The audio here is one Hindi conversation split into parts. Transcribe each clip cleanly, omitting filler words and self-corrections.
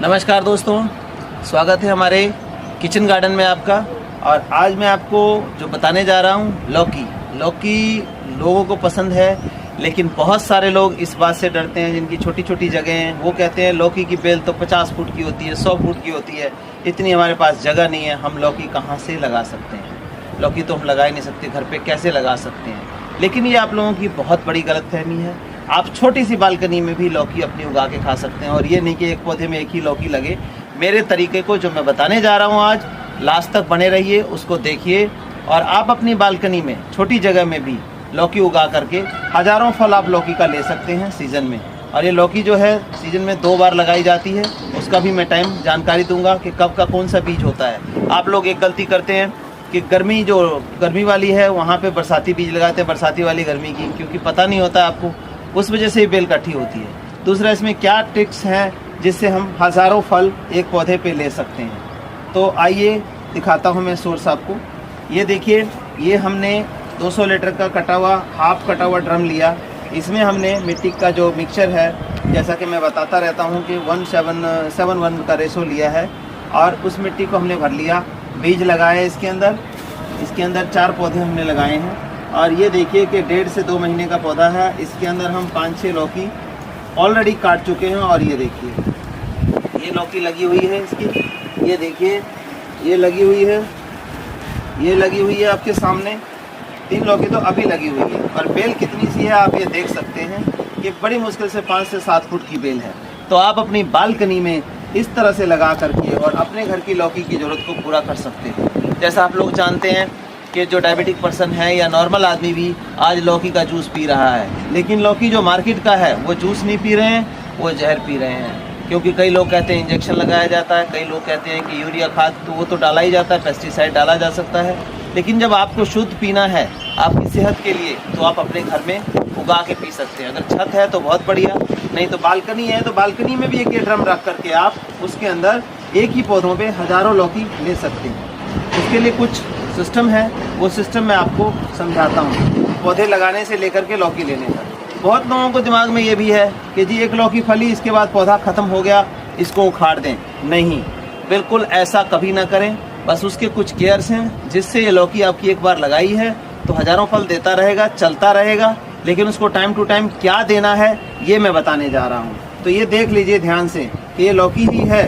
नमस्कार दोस्तों, स्वागत है हमारे किचन गार्डन में आपका। और आज मैं आपको जो बताने जा रहा हूँ, लौकी लोगों को पसंद है, लेकिन बहुत सारे लोग इस बात से डरते हैं जिनकी छोटी छोटी जगह हैं। वो कहते हैं लौकी की बेल तो 50 फुट की होती है, 100 फुट की होती है, इतनी हमारे पास जगह नहीं है, हम लौकी कहाँ से लगा सकते हैं। लौकी तो हम लगा ही नहीं सकते, घर पे कैसे लगा सकते हैं। लेकिन ये आप लोगों की बहुत बड़ी गलतफहमी है। आप छोटी सी बालकनी में भी लौकी अपनी उगा के खा सकते हैं। और ये नहीं कि एक पौधे में एक ही लौकी लगे। मेरे तरीके को जो मैं बताने जा रहा हूँ आज, लास्ट तक बने रहिए, उसको देखिए और आप अपनी बालकनी में छोटी जगह में भी लौकी उगा करके हज़ारों फल आप लौकी का ले सकते हैं सीज़न में। और ये लौकी जो है सीज़न में 2 बार लगाई जाती है, उसका भी मैं टाइम जानकारी दूंगा कि कब का कौन सा बीज होता है। आप लोग एक गलती करते हैं कि गर्मी वाली है वहाँ पे बरसाती बीज लगाते हैं, बरसाती वाली गर्मी की, क्योंकि पता नहीं होता आपको, उस वजह से बेल इकट्ठी होती है। दूसरा, इसमें क्या ट्रिक्स हैं जिससे हम हज़ारों फल एक पौधे पे ले सकते हैं। तो आइए दिखाता हूँ मैं सोर्स आपको। ये देखिए, ये हमने 200 लीटर का हाफ कटा हुआ ड्रम लिया। इसमें हमने मिट्टी का जो मिक्सचर है, जैसा कि मैं बताता रहता हूँ कि 1:7:1 का रेशो लिया है, और उस मिट्टी को हमने भर लिया। बीज लगाए इसके अंदर 4 पौधे हमने लगाए हैं। और ये देखिए कि 1.5 से 2 महीने का पौधा है। इसके अंदर हम 5-6 लौकी ऑलरेडी काट चुके हैं। और ये देखिए, ये लौकी लगी हुई है इसकी, ये देखिए, ये लगी हुई है आपके सामने। 3 लौकी तो अभी लगी हुई है। और बेल कितनी सी है आप ये देख सकते हैं कि बड़ी मुश्किल से 5 से 7 फुट की बेल है। तो आप अपनी बालकनी में इस तरह से लगा करके और अपने घर की लौकी की ज़रूरत को पूरा कर सकते हैं। जैसा आप लोग जानते हैं कि जो डायबिटिक पर्सन है या नॉर्मल आदमी भी आज लौकी का जूस पी रहा है, लेकिन लौकी जो मार्केट का है वो जूस नहीं पी रहे हैं, वो जहर पी रहे हैं। क्योंकि कई लोग कहते हैं इंजेक्शन लगाया जाता है, कई लोग कहते हैं कि यूरिया खाद तो वो तो डाला ही जाता है, पेस्टिसाइड डाला जा सकता है। लेकिन जब आपको शुद्ध पीना है आपकी सेहत के लिए, तो आप अपने घर में उगा के पी सकते हैं। अगर छत है तो बहुत बढ़िया, नहीं तो बालकनी है तो बालकनी में भी एक ये ड्रम रख करके आप उसके अंदर एक ही पौधों पे हज़ारों लौकी ले सकते हैं। उसके लिए कुछ सिस्टम है, वो सिस्टम मैं आपको समझाता हूँ, पौधे लगाने से लेकर के लौकी लेने तक। बहुत लोगों को दिमाग में ये भी है कि जी एक लौकी फली, इसके बाद पौधा ख़त्म हो गया, इसको उखाड़ दें। नहीं, बिल्कुल ऐसा कभी ना करें। बस उसके कुछ केयर्स हैं जिससे ये लौकी आपकी एक बार लगाई है तो हज़ारों फल देता रहेगा, चलता रहेगा। लेकिन उसको टाइम टू टाइम क्या देना है ये मैं बताने जा रहा हूँ। तो ये देख लीजिए ध्यान से कि ये लौकी ही है,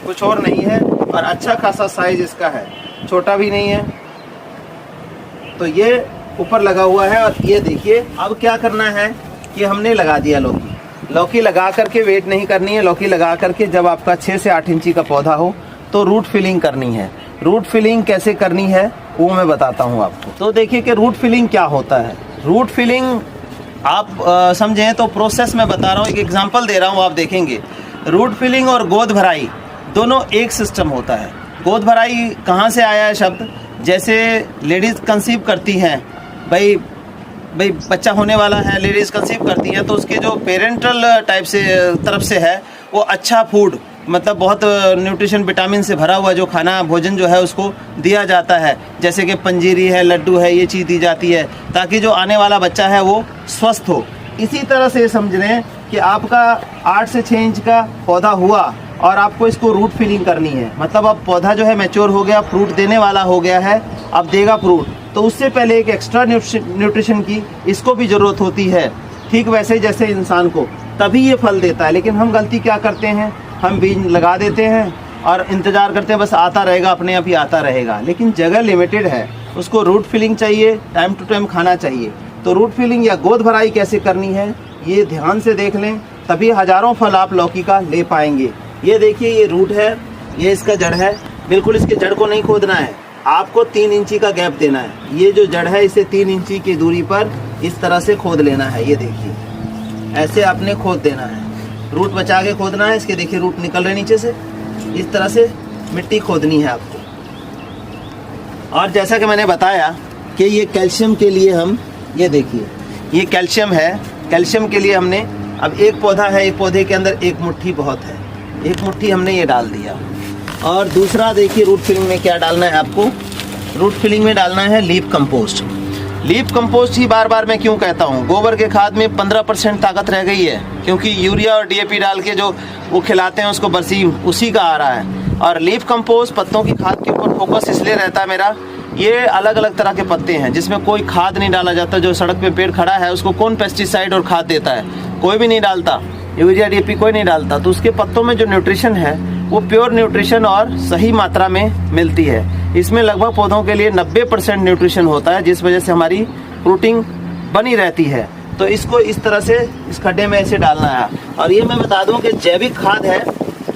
कुछ और नहीं है। और अच्छा खासा साइज इसका है, छोटा भी नहीं है। तो ये ऊपर लगा हुआ है। और ये देखिए, अब क्या करना है कि हमने लगा दिया लौकी लगा करके वेट नहीं करनी है। लौकी लगा करके जब आपका 6 से 8 इंची का पौधा हो तो रूट फिलिंग करनी है। रूट फिलिंग कैसे करनी है वो मैं बताता हूँ आपको। तो देखिए कि रूट फिलिंग क्या होता है। रूट फिलिंग आप समझें तो प्रोसेस मैं बता रहा हूँ, एक एग्जांपल दे रहा हूँ, आप देखेंगे। रूट फिलिंग और गोद भराई दोनों एक सिस्टम होता है। गोद भराई कहाँ से आया है शब्द? जैसे लेडीज़ कंसीव करती हैं, भाई बच्चा होने वाला है, लेडीज़ कंसीव करती हैं, तो उसके जो पेरेंटल टाइप से तरफ से है वो अच्छा फूड, मतलब बहुत न्यूट्रिशन विटामिन से भरा हुआ जो खाना भोजन जो है उसको दिया जाता है। जैसे कि पंजीरी है, लड्डू है, ये चीज़ दी जाती है ताकि जो आने वाला बच्चा है वो स्वस्थ हो। इसी तरह से समझ लें कि आपका 8 से 6 इंच का पौधा हुआ और आपको इसको रूट फिलिंग करनी है। मतलब अब पौधा जो है मैच्योर हो गया, फ्रूट देने वाला हो गया है, अब देगा फ्रूट। तो उससे पहले एक एक्स्ट्रा न्यूट्रिशन की इसको भी ज़रूरत होती है, ठीक वैसे जैसे इंसान को, तभी ये फल देता है। लेकिन हम गलती क्या करते हैं, हम बीज लगा देते हैं और इंतज़ार करते हैं बस आता रहेगा, अपने आप ही आता रहेगा। लेकिन जगह लिमिटेड है, उसको रूट फिलिंग चाहिए, टाइम टू टाइम खाना चाहिए। तो रूट फिलिंग या गोद भराई कैसे करनी है ये ध्यान से देख लें, तभी हज़ारों फल आप लौकी का ले पाएंगे। ये देखिए, ये रूट है, ये इसका जड़ है। बिल्कुल इसके जड़ को नहीं खोदना है, आपको 3 इंची का गैप देना है। ये जो जड़ है इसे 3 इंची की दूरी पर इस तरह से खोद लेना है। ये देखिए, ऐसे आपने खोद देना है, रूट बचा के खोदना है। इसके देखिए रूट निकल रहे नीचे से, इस तरह से मिट्टी खोदनी है आपको। और जैसा कि मैंने बताया कि ये कैल्शियम के लिए हम, ये देखिए ये कैल्शियम है, कैल्शियम के लिए हमने, अब एक पौधा है, एक पौधे के अंदर 1 मुट्ठी बहुत है, 1 मुट्ठी हमने ये डाल दिया। और दूसरा देखिए रूट फिलिंग में क्या डालना है आपको, रूट फिलिंग में डालना है लीफ कंपोस्ट। लीफ कंपोस्ट ही बार बार मैं क्यों कहता हूँ, गोबर के खाद में 15% ताकत रह गई है, क्योंकि यूरिया और डीएपी डाल के जो वो खिलाते हैं उसको बरसी उसी का आ रहा है। और लीफ कंपोस्ट पत्तों की खाद के ऊपर फोकस इसलिए रहता है मेरा, ये अलग अलग तरह के पत्ते हैं जिसमें कोई खाद नहीं डाला जाता। जो सड़क पे पेड़ खड़ा है उसको कौन पेस्टिसाइड और खाद देता है, कोई भी नहीं डालता, यूरिया डीएपी कोई नहीं डालता। तो उसके पत्तों में जो न्यूट्रिशन है वो प्योर न्यूट्रिशन और सही मात्रा में मिलती है। इसमें लगभग पौधों के लिए 90% न्यूट्रिशन होता है, जिस वजह से हमारी फ्रूटिंग बनी रहती है। तो इसको इस तरह से इस खड्डे में ऐसे डालना है। और ये मैं बता दूं कि जैविक खाद है,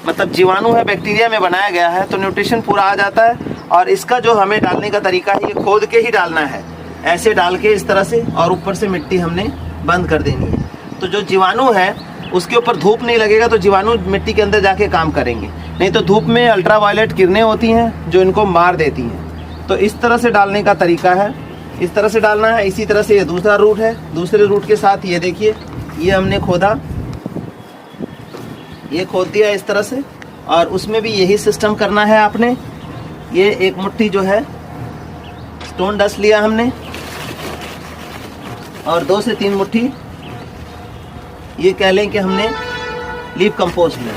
मतलब जीवाणु है, बैक्टीरिया में बनाया गया है, तो न्यूट्रिशन पूरा आ जाता है। और इसका जो हमें डालने का तरीका है, ये खोद के ही डालना है, ऐसे डाल के इस तरह से, और ऊपर से मिट्टी हमने बंद कर देनी है। तो जो जीवाणु है उसके ऊपर धूप नहीं लगेगा तो जीवाणु मिट्टी के अंदर जाके काम करेंगे, नहीं तो धूप में अल्ट्रावायलेट किरणें होती हैं जो इनको मार देती हैं। तो इस तरह से डालने का तरीका है, इस तरह से डालना है। इसी तरह से ये दूसरा रूट है, दूसरे रूट के साथ ये देखिए, ये हमने खोदा, ये खोद दिया इस तरह से, और उसमें भी यही सिस्टम करना है आपने। ये एक मुट्ठी जो है स्टोन डस्ट लिया हमने, और 2 से 3 मुट्ठी ये कह लें कि हमने लीफ कंपोस्ट लिया,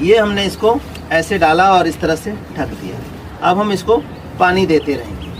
ये हमने इसको ऐसे डाला और इस तरह से ढक दिया। अब हम इसको पानी देते रहेंगे।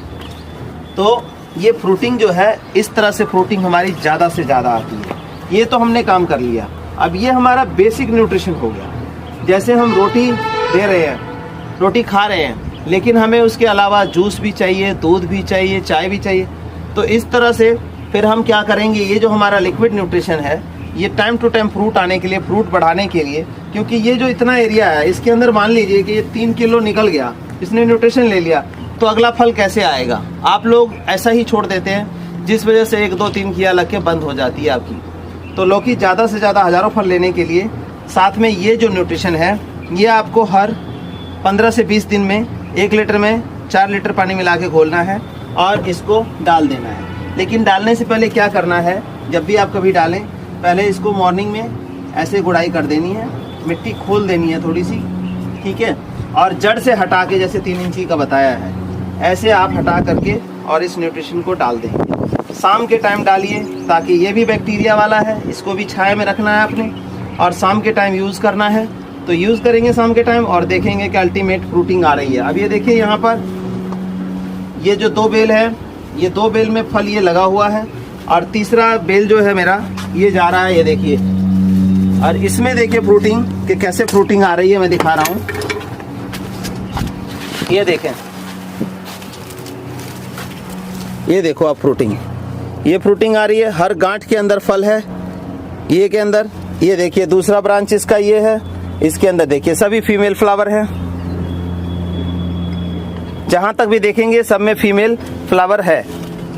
तो ये फ्रूटिंग जो है, इस तरह से फ्रूटिंग हमारी ज़्यादा से ज़्यादा आती है। ये तो हमने काम कर लिया। अब ये हमारा बेसिक न्यूट्रिशन हो गया। जैसे हम रोटी दे रहे हैं, रोटी खा रहे हैं, लेकिन हमें उसके अलावा जूस भी चाहिए, दूध भी चाहिए, चाय भी चाहिए। तो इस तरह से फिर हम क्या करेंगे, ये जो हमारा लिक्विड न्यूट्रिशन है, ये टाइम टू टाइम फ्रूट आने के लिए, फ्रूट बढ़ाने के लिए, क्योंकि ये जो इतना एरिया है इसके अंदर मान लीजिए कि ये 3 किलो निकल गया, इसने न्यूट्रिशन ले लिया, तो अगला फल कैसे आएगा। आप लोग ऐसा ही छोड़ देते हैं, जिस वजह से 1 2 3 किया लग के बंद हो जाती है आपकी। तो लौकी ज़्यादा से ज़्यादा हज़ारों फल लेने के लिए साथ में ये जो न्यूट्रिशन है, ये आपको हर 15 से 20 दिन में 1 लीटर में 4 लीटर पानी मिला के घोलना है और इसको डाल देना है। लेकिन डालने से पहले क्या करना है, जब भी आप कभी डालें, पहले इसको मॉर्निंग में ऐसे गुड़ाई कर देनी है, मिट्टी खोल देनी है थोड़ी सी, ठीक है, और जड़ से हटा के, जैसे 3 इंची का बताया है, ऐसे आप हटा करके और इस न्यूट्रिशन को डाल दें। शाम के टाइम डालिए, ताकि ये भी बैक्टीरिया वाला है, इसको भी छाया में रखना है आपने, और शाम के टाइम यूज़ करना है। तो यूज़ करेंगे शाम के टाइम और देखेंगे कि अल्टीमेट फ्रूटिंग आ रही है। अब ये देखिए, यहाँ पर ये जो 2 बेल है, ये 2 बेल में फल ये लगा हुआ है, और तीसरा बेल जो है मेरा ये जा रहा है, ये देखिए। और इसमें देखिए फ्रूटिंग कि कैसे फ्रूटिंग आ रही है, मैं दिखा रहा हूँ। ये देखें, ये देखो आप फ्रूटिंग, ये फ्रूटिंग आ रही है, हर गांठ के अंदर फल है, ये के अंदर। ये देखिए दूसरा ब्रांच इसका ये है, इसके अंदर देखिए सभी फीमेल फ्लावर है। जहां तक भी देखेंगे सब में फीमेल फ्लावर है।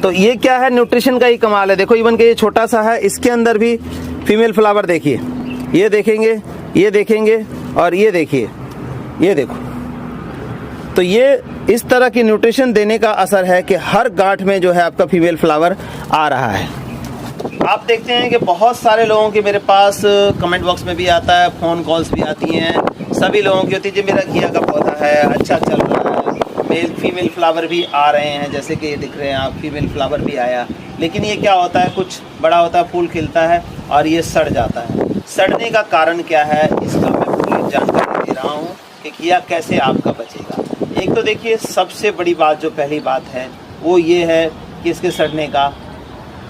तो ये क्या है, न्यूट्रिशन का ही कमाल है। देखो इवन के ये छोटा सा है, इसके अंदर भी फीमेल फ्लावर देखिए, ये देखेंगे, ये देखेंगे, और ये देखिए, ये देखो। तो ये इस तरह की न्यूट्रिशन देने का असर है कि हर गांठ में जो है आपका फीमेल फ्लावर आ रहा है। आप देखते हैं कि बहुत सारे लोगों के मेरे पास कमेंट बॉक्स में भी आता है, फ़ोन कॉल्स भी आती हैं, सभी लोगों की होती है, जी मेरा घिया का पौधा है, अच्छा चल रहा है, मेल फीमेल फ्लावर भी आ रहे हैं, जैसे कि ये दिख रहे हैं आप, फीमेल फ्लावर भी आया। लेकिन ये क्या होता है, कुछ बड़ा होता है, फूल खिलता है और ये सड़ जाता है। सड़ने का कारण क्या है, इसका मैं पूरी जानकारी दे रहा हूँ कि घिया कैसे आपका बचेगा। एक तो देखिए, सबसे बड़ी बात, जो पहली बात है वो ये है कि इसके सड़ने का,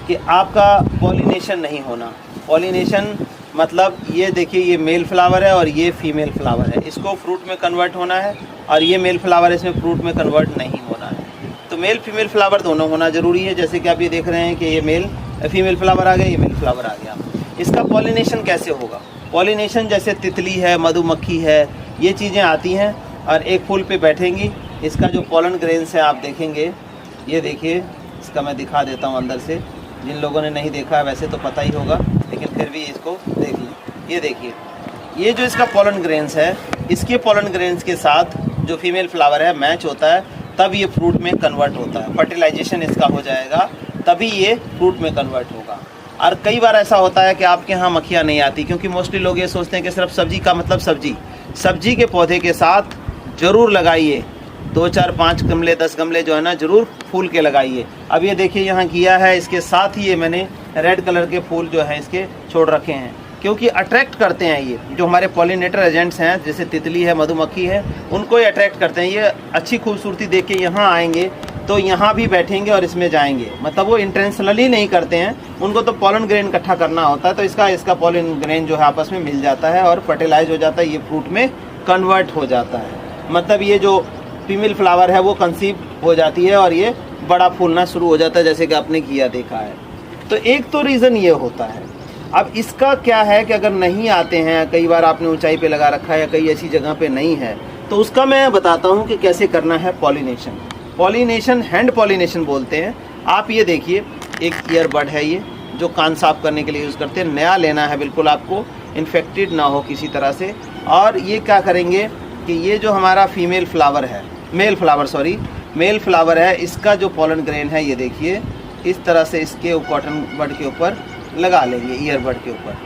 कि आपका पॉलिनेशन नहीं होना। पॉलिनेशन मतलब ये देखिए, ये मेल फ्लावर है और ये फीमेल फ्लावर है, इसको फ्रूट में कन्वर्ट होना है, और ये मेल फ्लावर इसमें फ्रूट में कन्वर्ट नहीं होना है। तो मेल फीमेल फ्लावर दोनों होना ज़रूरी है। जैसे कि आप ये देख रहे हैं कि ये मेल फीमेल फ्लावर आ गया, ये मेल फ्लावर आ गया। इसका पॉलिनेशन कैसे होगा, पॉलिनेशन जैसे तितली है, मधुमक्खी है, ये चीज़ें आती हैं और एक फूल पे बैठेंगी। इसका जो पॉलन ग्रेन्स है आप देखेंगे, ये देखिए, इसका मैं दिखा देता हूँ अंदर से। जिन लोगों ने नहीं देखा है वैसे तो पता ही होगा, लेकिन फिर भी इसको देख लें। ये देखिए, ये जो इसका पॉलन ग्रेन्स है, इसके पॉलन ग्रेन्स के साथ जो फीमेल फ्लावर है मैच होता है, तब ये फ्रूट में कन्वर्ट होता है। फर्टिलाइजेशन इसका हो जाएगा, तभी ये फ्रूट में कन्वर्ट होगा। और कई बार ऐसा होता है कि आपके यहाँ मक्खियाँ नहीं आती, क्योंकि मोस्टली लोग ये सोचते हैं कि सिर्फ सब्जी का मतलब सब्जी के पौधे के साथ ज़रूर लगाइए 2 4 5 गमले 10 गमले जो है ना जरूर फूल के लगाइए। अब ये देखिए यहाँ किया है, इसके साथ ही ये मैंने रेड कलर के फूल जो है इसके छोड़ रखे हैं, क्योंकि अट्रैक्ट करते हैं ये जो हमारे पॉलिनेटर एजेंट्स हैं, जैसे तितली है, मधुमक्खी है, उनको ये अट्रैक्ट करते हैं। ये अच्छी खूबसूरती देख के यहाँ आएंगे तो यहाँ भी बैठेंगे और इसमें जाएंगे, मतलब वो इंटेंशनली नहीं करते हैं, उनको तो पॉलन ग्रेन इकट्ठा करना होता है। तो इसका पॉलन ग्रेन जो है आपस में मिल जाता है और फर्टिलाइज हो जाता है, ये फ्रूट में कन्वर्ट हो जाता है। मतलब ये जो फीमेल फ्लावर है वो कंसीव हो जाती है और ये बड़ा फूलना शुरू हो जाता है, जैसे कि आपने किया देखा है। तो एक तो रीज़न ये होता है। अब इसका क्या है कि अगर नहीं आते हैं, कई बार आपने ऊंचाई पे लगा रखा है या कई ऐसी जगह पे नहीं है, तो उसका मैं बताता हूँ कि कैसे करना है पॉलिनेशन। पॉलिनेशन हैंड पॉलिनेशन बोलते हैं। आप ये देखिए, एक ईयरबड है ये जो कान साफ करने के लिए यूज़ करते हैं, नया लेना है बिल्कुल, आपको इन्फेक्टेड ना हो किसी तरह से। और ये क्या करेंगे कि ये जो हमारा फीमेल फ्लावर है, मेल फ्लावर है, इसका जो पॉलन ग्रेन है ये देखिए इस तरह से इसके कॉटन बड के ऊपर लगा लेंगे, ईयरबड के ऊपर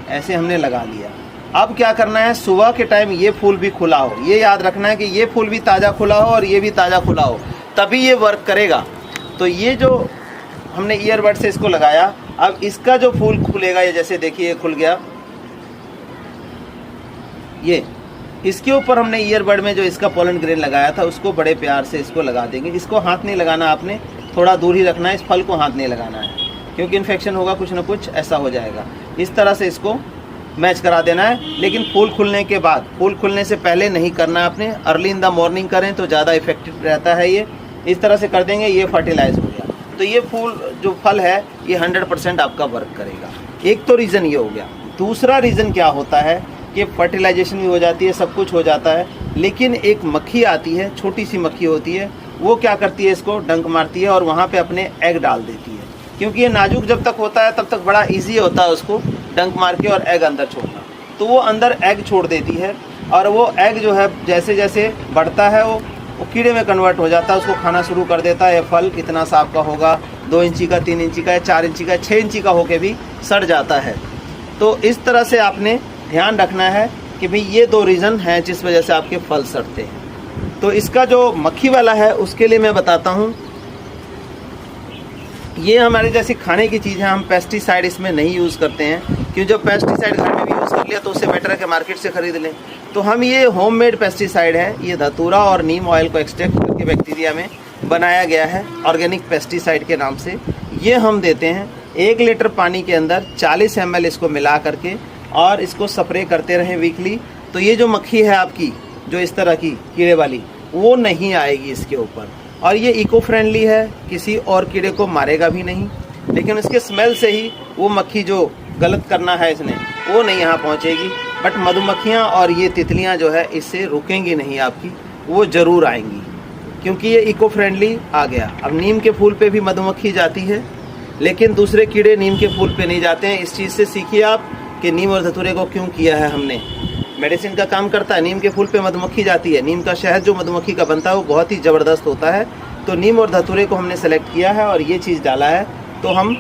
ऐसे हमने लगा लिया। अब क्या करना है, सुबह के टाइम ये फूल भी खुला हो, ये याद रखना है कि ये फूल भी ताज़ा खुला हो और ये भी ताज़ा खुला हो, तभी ये वर्क करेगा। तो ये जो हमने ईयरबड से इसको लगाया, अब इसका जो फूल खुलेगा, ये जैसे देखिए ये खुल गया, ये इसके ऊपर हमने ईयरबड में जो इसका पॉलन ग्रेन लगाया था उसको बड़े प्यार से इसको लगा देंगे। इसको हाथ नहीं लगाना, आपने थोड़ा दूर ही रखना है, इस फल को हाथ नहीं लगाना है, क्योंकि इन्फेक्शन होगा, कुछ ना कुछ ऐसा हो जाएगा। इस तरह से इसको मैच करा देना है। लेकिन फूल खुलने के बाद, फूल खुलने से पहले नहीं करना है आपने, अर्ली इन द मॉर्निंग करें तो ज़्यादा इफेक्टिव रहता है। ये इस तरह से कर देंगे, ये फर्टिलाइज हो गया, तो ये फूल जो फल है ये 100% आपका वर्क करेगा। एक तो रीज़न ये हो गया। दूसरा रीज़न क्या होता है कि फर्टिलाइजेशन भी हो जाती है, सब कुछ हो जाता है, लेकिन एक मक्खी आती है, छोटी सी मक्खी होती है, वो क्या करती है, इसको डंक मारती है और वहाँ पे अपने एग डाल देती है। क्योंकि ये नाजुक जब तक होता है तब तक बड़ा इजी होता है उसको डंक मार के और एग अंदर छोड़ना, तो वो अंदर एग छोड़ देती है और वो एग जो है जैसे जैसे बढ़ता है वो कीड़े में कन्वर्ट हो जाता है, उसको खाना शुरू कर देता है। फल इतना सा आपका होगा, 2 इंची का, 3 इंची का या 4 इंची का, 6 इंची का होके भी सड़ जाता है। तो इस तरह से आपने ध्यान रखना है कि भाई ये 2 रीज़न हैं जिस वजह से आपके फल सड़ते हैं। तो इसका जो मक्खी वाला है उसके लिए मैं बताता हूँ, ये हमारे जैसी खाने की चीज़ है, हम पेस्टिसाइड इसमें नहीं यूज़ करते हैं, क्योंकि जब पेस्टिसाइड घर में भी यूज़ कर लिया तो उससे बेटर है कि मार्केट से ख़रीद लें। तो हम ये होममेड पेस्टिसाइड है, ये धतूरा और नीम ऑयल को एक्सट्रैक्ट करके बैक्टीरिया में बनाया गया है ऑर्गेनिक पेस्टिसाइड के नाम से। ये हम देते हैं 1 लीटर पानी के अंदर 40 ml इसको मिला करके और इसको स्प्रे करते रहें वीकली। तो ये जो मक्खी है आपकी जो इस तरह की कीड़े वाली, वो नहीं आएगी इसके ऊपर। और ये इको फ्रेंडली है, किसी और कीड़े को मारेगा भी नहीं, लेकिन इसके स्मेल से ही वो मक्खी जो गलत करना है इसने वो नहीं यहाँ पहुँचेगी। बट मधुमक्खियाँ और ये तितलियाँ जो है इससे रुकेंगी नहीं आपकी, वो ज़रूर आएंगी, क्योंकि ये इको फ्रेंडली आ गया। अब नीम के फूल पे भी मधुमक्खी जाती है, लेकिन दूसरे कीड़े नीम के फूल पे नहीं जाते हैं। इस चीज़ से सीखिए आप कि नीम और धतूरे को क्यों किया है हमने। मेडिसिन का काम करता है, नीम के फूल पे मधुमक्खी जाती है, नीम का शहद जो मधुमक्खी का बनता है वो बहुत ही ज़बरदस्त होता है। तो नीम और धतूरे को हमने सेलेक्ट किया है और ये चीज़ डाला है, तो हम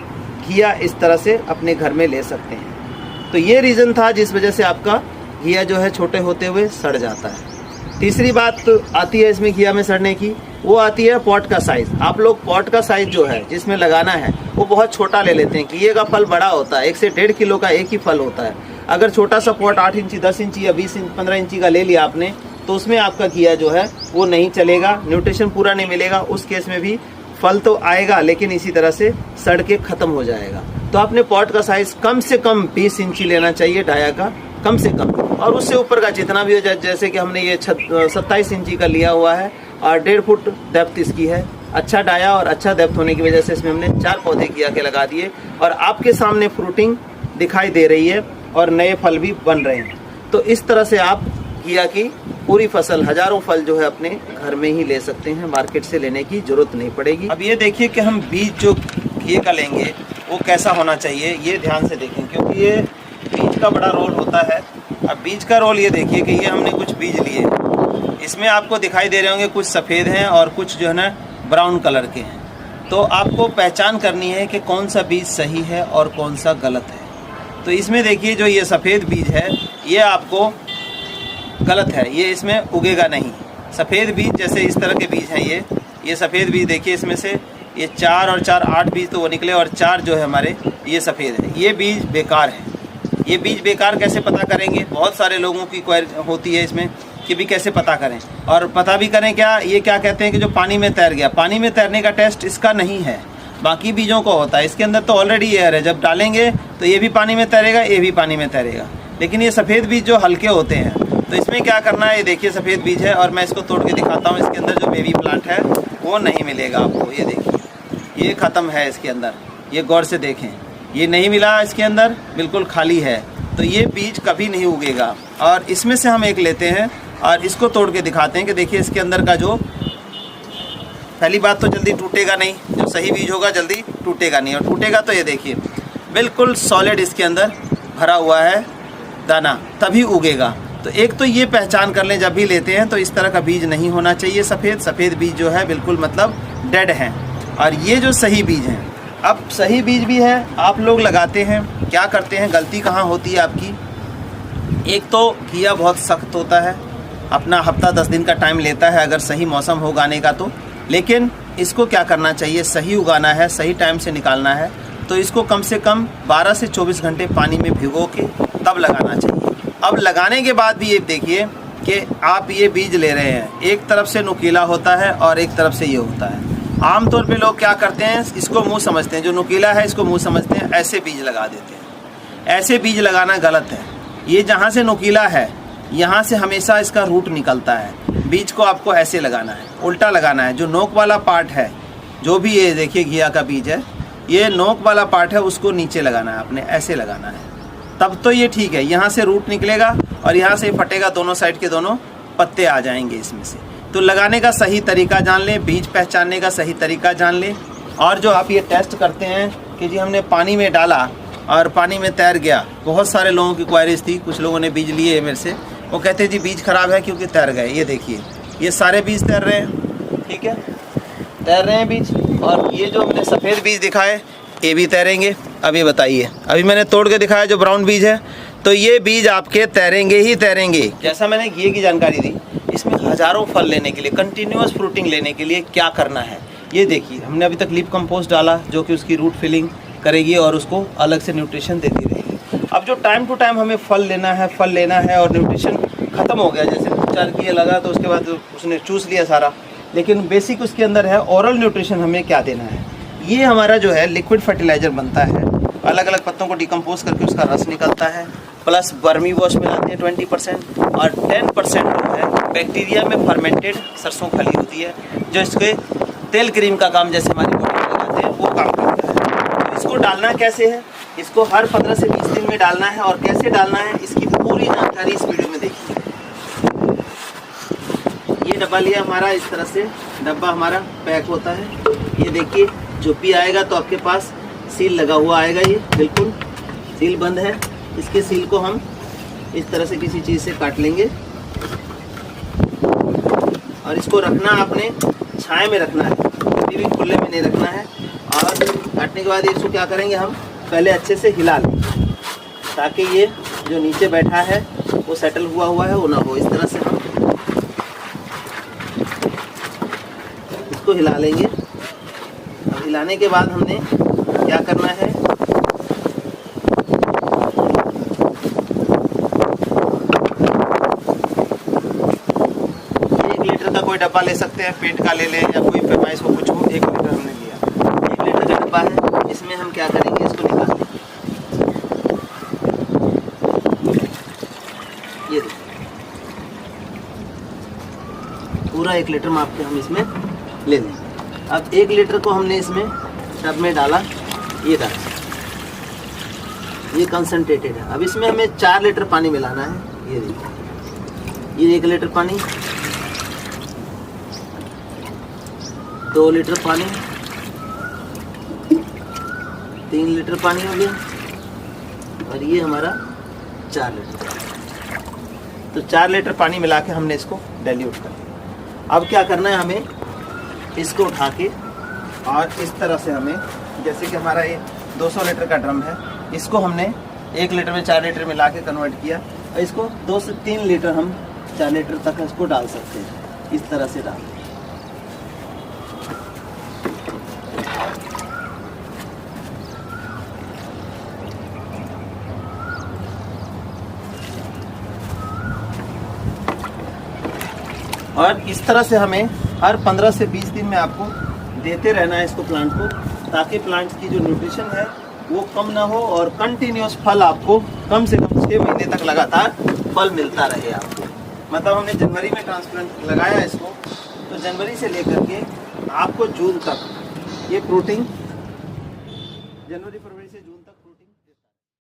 घिया इस तरह से अपने घर में ले सकते हैं। तो ये रीज़न था जिस वजह से आपका घिया जो है छोटे होते हुए सड़ जाता है। तीसरी बात आती है इसमें घिया में सड़ने की, वो आती है पॉट का साइज़। आप लोग पॉट का साइज़ जो है जिसमें लगाना है वो बहुत छोटा ले लेते हैं। घिये का फल बड़ा होता है, 1 से 1.5 किलो का एक ही फल होता है। अगर छोटा सा पॉट 8 इंची, 10 इंची या 20 इंच, 15 इंची का ले लिया आपने, तो उसमें आपका घिया जो है वो नहीं चलेगा, न्यूट्रिशन पूरा नहीं मिलेगा। उस केस में भी फल तो आएगा लेकिन इसी तरह से सड़ के ख़त्म हो जाएगा। तो आपने पॉट का साइज़ कम से कम 20 इंची लेना चाहिए, डाया का कम से कम, और उससे ऊपर का जितना भी हो जाए। जैसे कि हमने ये 27 इंची का लिया हुआ है और 1.5 फुट डेप्थ इसकी है। अच्छा डाया और अच्छा डेप्थ होने की वजह से इसमें हमने 4 पौधे घिया के लगा दिए और आपके सामने फ्रूटिंग दिखाई दे रही है और नए फल भी बन रहे हैं। तो इस तरह से आप घिया की पूरी फसल, हजारों फल जो है अपने घर में ही ले सकते हैं, मार्केट से लेने की जरूरत नहीं पड़ेगी। अब ये देखिए कि हम बीज जो घिये का लेंगे वो कैसा होना चाहिए, ये ध्यान से देखें, क्योंकि ये बीज का बड़ा रोल होता है। अब बीज का रोल ये देखिए कि ये हमने कुछ बीज लिए, इसमें आपको दिखाई दे रहे होंगे कुछ सफ़ेद हैं और कुछ जो है ना ब्राउन कलर के हैं। तो आपको पहचान करनी है कि कौन सा बीज सही है और कौन सा गलत है। तो इसमें देखिए जो ये सफ़ेद बीज है ये आपको गलत है, ये इसमें उगेगा नहीं। सफ़ेद बीज जैसे इस तरह के बीज हैं ये सफ़ेद बीज देखिए, इसमें से ये 4 और 4 8 बीज तो वो निकले और 4 जो है हमारे ये सफ़ेद है। ये बीज बेकार है। ये बीज बेकार कैसे पता करेंगे? बहुत सारे लोगों की क्वेरी होती है इसमें कि भी कैसे पता करें, और पता भी करें क्या, ये क्या कहते हैं कि जो पानी में तैर गया। पानी में तैरने का टेस्ट इसका नहीं है, बाकी बीजों को होता है। इसके अंदर तो ऑलरेडी एयर है, जब डालेंगे तो ये भी पानी में तैरेगा, ये भी पानी में तैरेगा। लेकिन ये सफ़ेद बीज जो हल्के होते हैं, तो इसमें क्या करना है, ये देखिए सफ़ेद बीज है और मैं इसको तोड़ के दिखाता हूँ। इसके अंदर जो बेबी प्लांट है वो नहीं मिलेगा आपको। ये देखिए, ये ख़त्म है इसके अंदर, ये गौर से देखें, ये नहीं मिला इसके अंदर, बिल्कुल खाली है। तो ये बीज कभी नहीं उगेगा। और इसमें से हम एक लेते हैं और इसको तोड़ के दिखाते हैं कि देखिए इसके अंदर का जो, पहली बात तो जल्दी टूटेगा नहीं, जो सही बीज होगा जल्दी टूटेगा नहीं, और टूटेगा तो ये देखिए बिल्कुल सॉलिड इसके अंदर भरा हुआ है दाना, तभी उगेगा। तो एक तो ये पहचान कर लें जब भी लेते हैं, तो इस तरह का बीज नहीं होना चाहिए। सफ़ेद बीज जो है बिल्कुल मतलब डेड हैं। और ये जो सही बीज हैं, अब सही बीज भी है, आप लोग लगाते हैं, क्या करते हैं, गलती कहाँ होती है आपकी? एक तो घिया बहुत सख्त होता है, अपना हफ्ता 10 दिन का टाइम लेता है अगर सही मौसम हो उगाने का तो। लेकिन इसको क्या करना चाहिए, सही उगाना है, सही टाइम से निकालना है, तो इसको कम से कम 12 से 24 घंटे पानी में भिगो के तब लगाना चाहिए। अब लगाने के बाद भी ये देखिए कि आप ये बीज ले रहे हैं, एक तरफ से नुकीला होता है और एक तरफ से ये होता है। आमतौर पे लोग क्या करते हैं, इसको मुंह समझते हैं, जो नुकीला है इसको मुंह समझते हैं, ऐसे बीज लगा देते हैं। ऐसे बीज लगाना गलत है। ये जहाँ से नुकीला है यहाँ से हमेशा इसका रूट निकलता है। बीज को आपको ऐसे लगाना है, उल्टा लगाना है। जो नोक वाला पार्ट है, जो भी ये देखिए घिया का बीज है, ये नोक वाला पार्ट है, उसको नीचे लगाना है, आपने ऐसे लगाना है, तब तो ये ठीक है। यहाँ से रूट निकलेगा और यहाँ से फटेगा, दोनों साइड के दोनों पत्ते आ जाएंगे इसमें से। तो लगाने का सही तरीका जान लें, बीज पहचानने का सही तरीका जान लें। और जो आप ये टेस्ट करते हैं कि जी हमने पानी में डाला और पानी में तैर गया, बहुत सारे लोगों की क्वायरीज थी, कुछ लोगों ने बीज लिए मेरे से, वो कहते हैं जी बीज खराब है क्योंकि तैर गए। ये देखिए ये सारे बीज तैर रहे हैं, ठीक है, तैर रहे हैं बीज। और ये जो हमने सफ़ेद बीज दिखाए ये भी तैरेंगे। अब ये बताइए, अभी मैंने तोड़ के दिखाया जो ब्राउन बीज है, तो ये बीज आपके तैरेंगे ही तैरेंगे। जैसा मैंने घिये की जानकारी दी, इसमें हज़ारों फल लेने के लिए, कंटिन्यूअस फ्रूटिंग लेने के लिए क्या करना है, ये देखिए। हमने अभी तक लीफ कंपोस्ट डाला जो कि उसकी रूट फिलिंग करेगी और उसको अलग से न्यूट्रिशन देती रहेगी। अब जो टाइम टू टाइम हमें फल लेना है और न्यूट्रिशन ख़त्म हो गया, जैसे 4 किए लगा तो उसके बाद उसने चूस लिया सारा, लेकिन बेसिक उसके अंदर है ओरल न्यूट्रिशन हमें क्या देना है। ये हमारा जो है लिक्विड फर्टिलाइज़र बनता है, अलग अलग पत्तों को डिकम्पोज करके उसका रस निकलता है, प्लस वर्मी वॉश मिलाते हैं 20% और 10% जो है बैक्टीरिया में फर्मेंटेड सरसों खली होती है, जो इसके तेल क्रीम का काम जैसे हमारी बॉडी में लगाते हैं वो काम करता है। तो इसको डालना कैसे है, इसको हर 15 से 20 दिन में डालना है, और कैसे डालना है इसकी पूरी जानकारी इस वीडियो में देखिए। ये डब्बा लिया हमारा, इस तरह से डब्बा हमारा पैक होता है। ये देखिए जो भी आएगा तो आपके पास सील लगा हुआ आएगा, ये बिल्कुल सील बंद है। इसके सील को हम इस तरह से किसी चीज़ से काट लेंगे और इसको रखना आपने छाया में रखना है, कभी भी खुले में नहीं रखना है। और काटने के बाद इसको क्या करेंगे, हम पहले अच्छे से हिला लें ताकि ये जो नीचे बैठा है वो सेटल हुआ है वो ना हो। इस तरह से हम इसको हिला लेंगे। अब हिलाने के बाद हमने क्या करना है, कोई डब्बा ले सकते हैं, पेंट का ले लें या कोई पैमाइश हो कुछ हो। 1 लीटर हमने लिया, 1 लीटर का डब्बा है, इसमें हम क्या करेंगे, इसको निकाल लें। ये पूरा 1 लीटर माप के हम इसमें ले लें। अब 1 लीटर को हमने इसमें टब में डाला, ये डाला, ये कंसनट्रेटेड है। अब इसमें हमें 4 लीटर पानी मिलाना है। ये देखिए, ये 1 लीटर पानी, 2 लीटर पानी, 3 लीटर पानी हो गया, और ये हमारा 4 लीटर। तो 4 लीटर पानी मिला के हमने इसको डाइल्यूट कर दिया। अब क्या करना है, हमें इसको उठा के और इस तरह से हमें, जैसे कि हमारा ये 200 लीटर का ड्रम है, इसको हमने 1 लीटर में 4 लीटर मिला के कन्वर्ट किया, और इसको 2 से 3 लीटर हम 4 लीटर तक इसको डाल सकते हैं। इस तरह से डाल। और इस तरह से हमें हर 15 से 20 दिन में आपको देते रहना है इसको प्लांट को, ताकि प्लांट की जो न्यूट्रिशन है वो कम ना हो और कंटिन्यूस फल आपको कम से कम 6 महीने तक लगातार फल मिलता रहे आपको। मतलब हमने जनवरी में ट्रांसप्लांट लगाया इसको, तो जनवरी से लेकर के आपको जून तक ये फ्रूटिंग, जनवरी फरवरी से जून तक